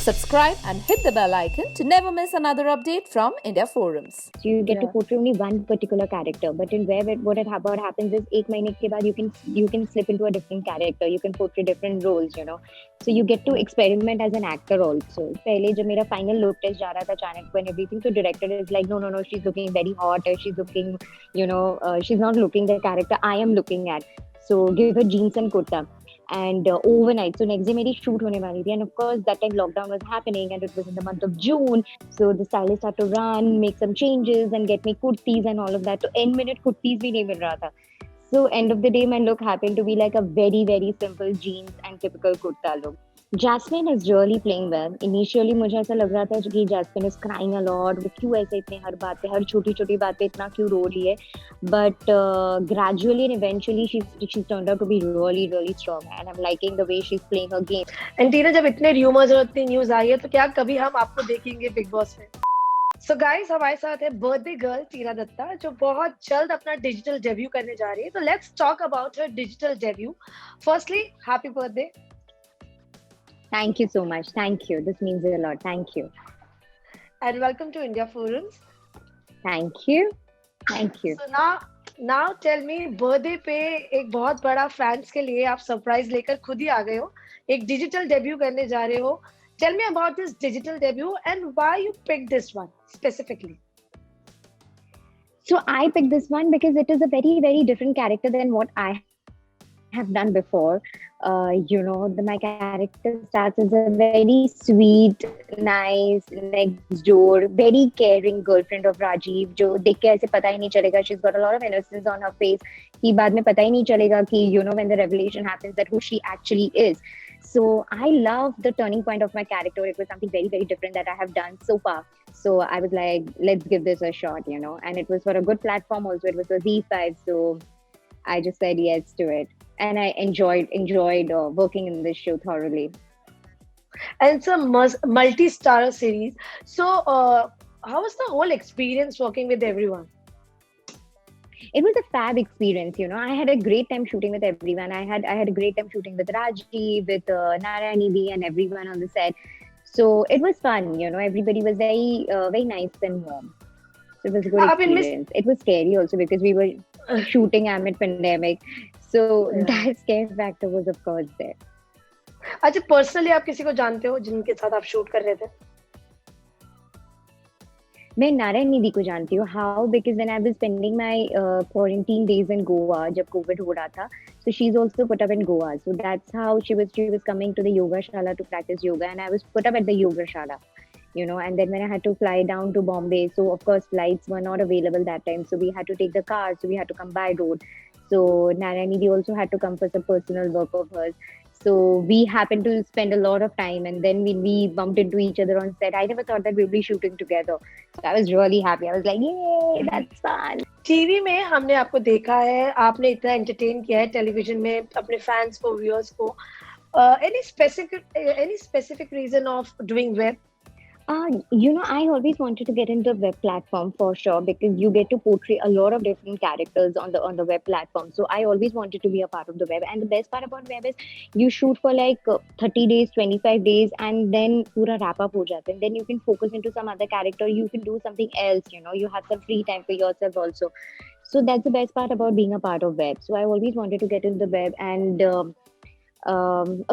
Subscribe and hit the bell icon to never miss another update from India Forums. So you get to portray only one particular character, but in web, what happens is एक महीने के बाद you can slip into a different character, you can portray different roles, you know. So you get to experiment as an actor also. पहले जब मेरा final look test जा रहा था channel and everything, so director is like, no, she's looking very hot, she's looking, she's not looking the character I am looking at. So give her jeans and kurta. And overnight, so next day मेरी shoot होने वाली थी, and of course that time lockdown was happening and it was in the month of June, so the stylist had to run, make some changes and get me kurtis and all of that. So end minute kurtis भी नहीं मिल रहा था. So end of the day my look happened to be like a very very simple jeans and typical kurta look. Jasmine is really playing well. Initially मुझे ऐसा लग रहा था कि Jasmine is crying a lot. वो क्यों ऐसे इतने हर बात पे, हर छोटी छोटी बात पे इतना क्यों रो रही है? But gradually and eventually she's turned out to be really really strong, and I'm liking the way she's playing her game. And टीना, जब इतने रूमर्स और इतनी न्यूज आई है तो क्या कभी हम आपको देखेंगे बिग बॉस में? So guys, हमारे साथ है बर्थडे गर्ल टीना दत्ता, जो बहुत जल्द अपना डिजिटल डेब्यू करने जा रही है. तो let's talk about her digital debut. Firstly happy birthday. Thank you so much. Thank you. This means a lot. Thank you. And welcome to India Forums. Thank you. Thank you. So now tell me, birthday पे एक बहुत बड़ा fans के लिए आप surprise लेकर खुद ही आ गए हो, एक डिजिटल डेब्यू करने जा रहे हो. Tell me about this digital debut and why you picked this one specifically. So I picked this one because it is a very, very different character than what I have done before. My character starts as a very sweet, nice, next door, very caring girlfriend of Rajiv, जो देख के ऐसे पता ही नहीं चलेगा. She's got a lot of innocence on her face. कि बाद में पता ही नहीं चलेगा कि when the revelation happens that who she actually is. So I love the turning point of my character. It was something very, very different that I have done so far. So I was like, let's give this a shot, And it was for a good platform also. It was a Z5. So I just said yes to it. And I enjoyed working in this show thoroughly. And it's a multi-star series. So how was the whole experience working with everyone? It was a fab experience, I had a great time shooting with everyone. I had a great time shooting with Raji, with Narayanidhi and everyone on the set. So it was fun, everybody was very very nice and warm. So it was a good experience. It was scary also because we were shooting amid pandemic. So that scare factor was of course there. अच्छा, personally आप किसी को जानते हो जिनके साथ आप shoot कर रहे थे? मैं नारायणनिधि को जानती हूँ. How? Because when I was spending my quarantine days in Goa, जब COVID हो रहा था, so she's also put up in Goa. So that's how she was coming to the yoga shala to practice yoga, and I was put up at the yoga shala, And then when I had to fly down to Bombay, so of course flights were not available that time, so we had to take the car, so we had to come by road. So Narayanidhi also had to come for some personal work of hers. So we happened to spend a lot of time, and then when we bumped into each other on set, I never thought that we'd be shooting together. So I was really happy. I was like, yay, that's fun. TV में हमने आपको देखा है, आपने इतना entertain किया है television में अपने फैंस को, व्यूअर्स को. Any specific reason of doing web? I always wanted to get into the web platform for sure, because you get to portray a lot of different characters on the web platform. So I always wanted to be a part of the web. And the best part about web is you shoot for like 30 days, 25 days, and then pura wrap up ho jata. And then you can focus into some other character. You can do something else, you have some free time for yourself also. So that's the best part about being a part of web. So I always wanted to get into the web, and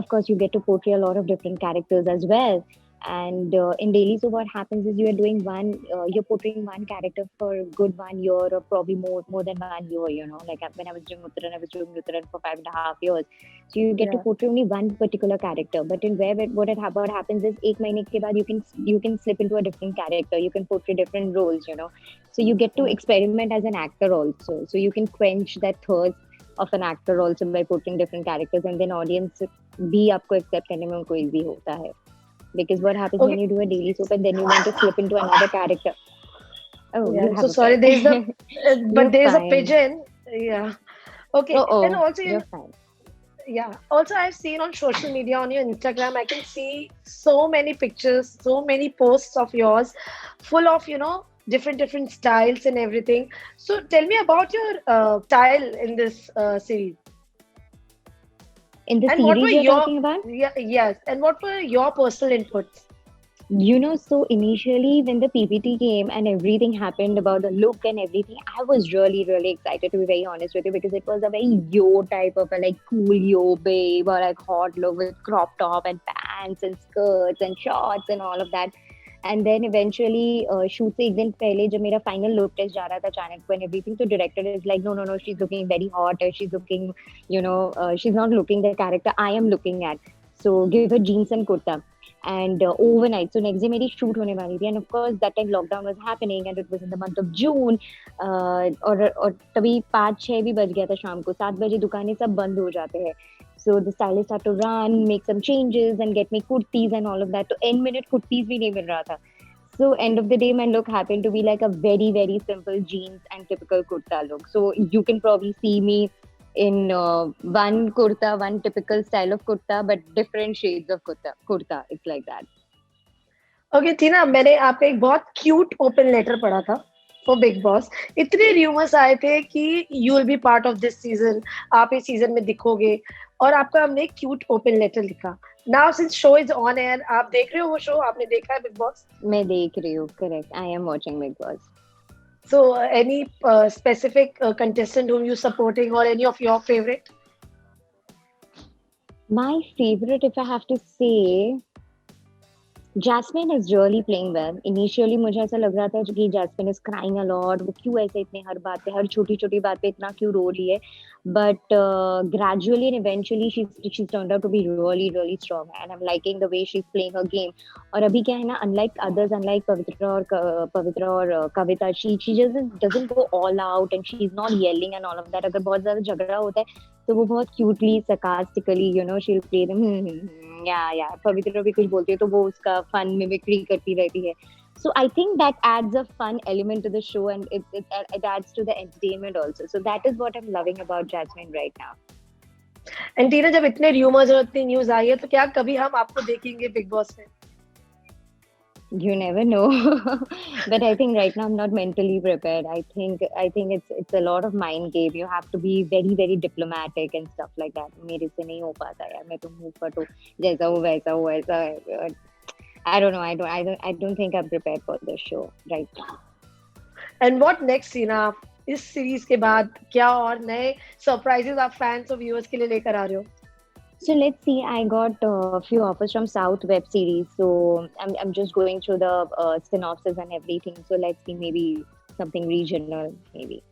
of course you get to portray a lot of different characters as well. And in daily, so what happens is you're portraying one character for a good 1 year, or probably more than 1 year, like when I was doing Uttaran for 5.5 years. So you get to portray only one particular character. But in web, what happens is एक महीने के बाद you can slip into a different character, you can portray different roles, So you get to experiment as an actor also. So you can quench that thirst of an actor also by portraying different characters, and then audience भी आपको accept करने में उनको easy होता है. Because what happens when you do a daily soap and then you want to slip into another character? Oh, yeah, so sorry. There's a pigeon. Yeah. Okay. And also you're fine. Yeah. Also, I've seen on social media, on your Instagram, I can see so many pictures, so many posts of yours, full of different styles and everything. So tell me about your style in this series. In the series you're talking about? Yes. And what were your personal inputs? So initially when the PPT came and everything happened about the look and everything, I was really, really excited to be very honest with you because it was a very yo type of a like cool yo babe or like hot look with crop top and pants and skirts and shorts and all of that. And then eventually shoot से एक दिन पहले जब मेरा final look test जा रहा था अचानक को and everything, तो director is like, no, she's looking very hot, she's looking, she's not looking the character I am looking at. So give her jeans and kurta. And overnight, so next day मेरी shoot होने वाली थी, and of course that time lockdown was happening and it was in the month of June. और तभी 5-6 भी बज गया था शाम को, 7 बजे दुकानें सब बंद हो जाते हैं. So the stylist had to run, make some changes and get me kurtis and all of that. तो end minute kurtis भी नहीं मिल रहा था. So end of the day, my look happened to be like a very, very simple jeans and typical kurta look. So you can probably see me in one kurta, one typical style of kurta, but different shades of kurta. It's like that. Okay Tina, मैंने आपका एक बहुत cute open letter पढ़ा था for Bigg Boss. इतने rumours आए थे कि you will be part of this season, आप इस सीजन में दिखोगे, और आपका हमने एक क्यूट ओपन लेटर लिखा. Now since show is on air, आप देख रहे हो वो शो? आपने देखा है बिग बॉस? मैं देख रही हूँ, correct. I am watching Big Boss. So any specific contestant whom you supporting or any of your favorite? My favorite, if I have to say, Jasmine is really playing well. Initially मुझे ऐसा लग रहा था कि Jasmine is crying a lot. वो क्यों ऐसे इतने हर बात पे, हर छोटी छोटी बात पे इतना क्यों रो रही है? But gradually and eventually she's turned out to be really really strong, and I'm liking the way she's playing her game. और अभी क्या है ना, unlike others, unlike पवित्रा और कविता, she doesn't go all out and she's not yelling and all of that. अगर बहुत ज्यादा झगड़ा होता है तो वो बहुत cutely, sarcastically, she'll play them. Yeah. पवित्रा भी कुछ बोलती है तो वो उसका fun mimicry करती रहती है. So I think that adds a fun element to the show, and it adds to the entertainment also. So that is what I'm loving about Jasmine right now. And Tina, जब इतने rumours और इतनी news आई है तो क्या कभी हम आपको देखेंगे बिग बॉस में? You never know. But I think right now I'm not mentally prepared. I think it's a lot of mind game. You have to be very very diplomatic and stuff like that. मेरे से नहीं हो पाता यार, मैं तो मुंह पर तो जैसा हो वैसा हो ऐसा. I don't know. I don't think I'm prepared for the show right now. And what next Tina? इस सीरीज के बाद क्या और नए सरप्राइजेस आप फैंस और व्यूअर्स के लिए लेकर आ रहे हो? So let's see. I got a few offers from South web series. So I'm just going through the synopsis and everything. So let's see, maybe something regional, maybe.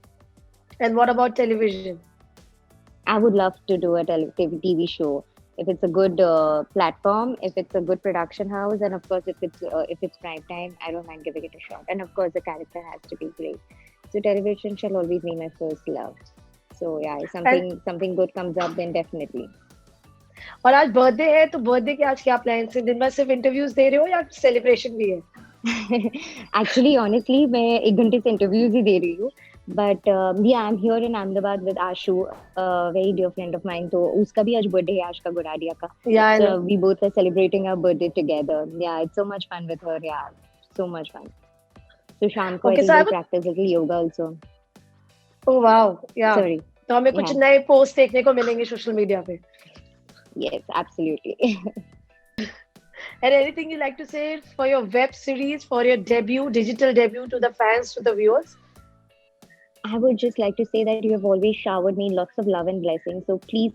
And what about television? I would love to do a TV show if it's a good platform, if it's a good production house, and of course if it's prime time, I don't mind giving it a shot. And of course the character has to be great. So television shall always be my first love. So yeah, if something good comes up, then definitely. और आज birthday है, तो birthday के आज क्या plans हैं? दिन भर सिर्फ इंटरव्यूज दे रहे हो या सेलिब्रेशन भी है? Actually, honestly, मैं 1 घंटे से interviews ही दे रही हूँ. But yeah, I'm here in Ahmedabad with Ashu, a very dear friend of mine. तो उसका भी आज बर्थडे है, आशका गुराडिया का. Yeah, I So know. we both are celebrating our birthday together. Yeah, it's so much fun with her. Yeah, so much fun. So शाम को I Okay, think so I we'll would. practice a little yoga also. Oh wow, yeah. Sorry. तो हमें कुछ Yeah. नए post देखने को मिलेंगे social media पे. Yes, absolutely. And anything you like to say for your web series, for your debut, digital debut, to the fans, to the viewers? I would just like to say that you have always showered me lots of love and blessings. So please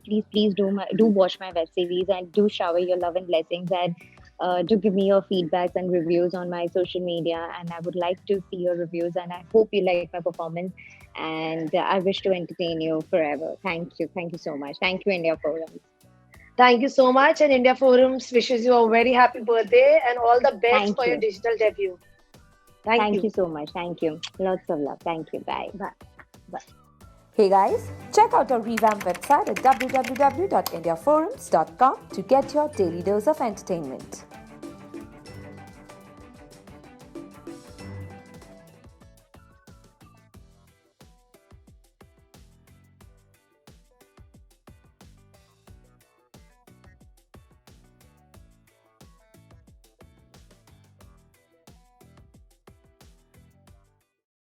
do watch my web series and do shower your love and blessings, and do give me your feedbacks and reviews on my social media. And I would like to see your reviews, and I hope you like my performance. And I wish to entertain you forever. Thank you so much. Thank you, India Forum. Thank you so much, and India Forums wishes you a very happy birthday and all the best Thank for your you. digital debut. Thank you. So much. Thank you. Lots of love. Thank you. Bye. Bye. Hey guys, check out our revamped website at www.indiaforums.com to get your daily dose of entertainment.